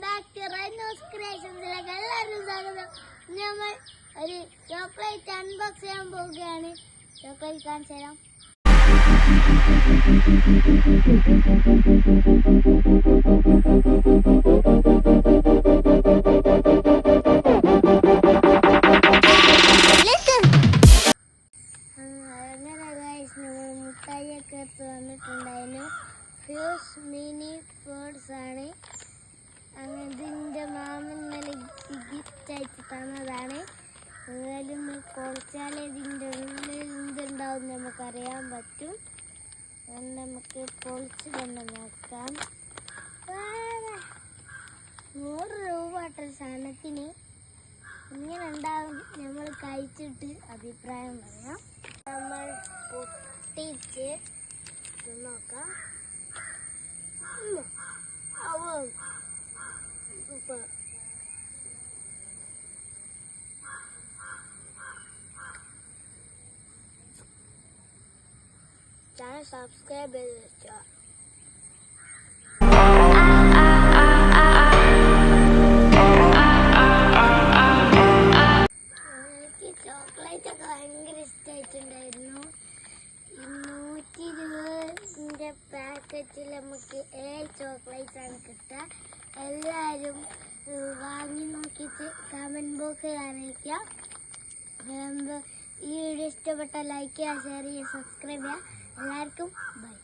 back to Rhinos Creations. എല്ലാവരും സ്വാഗതം. നമ്മൾ ഒരു ചോക്ലേറ്റ് അൺബോക്സ് ചെയ്യാൻ പോവുകയാണ്. ചോക്ലേറ്റ് കാണിച്ചു തരാം. മുട്ടായിയൊക്കെ എടുത്ത് വന്നിട്ടുണ്ടായിരുന്നു. ഫ്യൂസ് മിനി ഫുഡ്സ് ആണ്. അങ്ങനെ ഇതിൻ്റെ മാമൻ ഇന്നലെ ഗിഫ്റ്റ് അയച്ച് തന്നതാണ്. ഏതായാലും പൊളിച്ചാലേ ഇതിൻ്റെ ഉള്ളിൽ എന്തുണ്ടാവും നമുക്കറിയാൻ പറ്റും. അതുകൊണ്ട് നമുക്ക് പൊളിച്ച് തന്നെ നോക്കാം. 100 രൂപ സാധനത്തിന് ഇങ്ങനെ ഉണ്ടാവും. നമ്മൾ കഴിച്ചിട്ട് അഭിപ്രായം പറയാം. നമ്മൾ പൊട്ടിച്ച് നോക്കാം. സൂപ്പർ. ചാനൽ സബ്സ്ക്രൈബ് ചെയ്ത് വെച്ചോ. ചോക്ലേറ്റ് ഒക്കെ ഭയങ്കര ഇഷ്ടമായിട്ടുണ്ടായിരുന്നു. 120 പാക്കറ്റിൽ നമുക്ക് 7 ചോക്ലേറ്റ്സ് ആണ് കിട്ടുക. എല്ലാവരും വാങ്ങി നോക്കിയിട്ട് കമൻറ്റ് ബോക്സിൽ അറിയിക്കാം. ഈ വീഡിയോ ഇഷ്ടപ്പെട്ടാൽ ലൈക്ക് ചെയ്യുക, ഷെയർ ചെയ്യുക, സബ്സ്ക്രൈബ് ചെയ്യുക. എല്ലാവർക്കും ബൈ.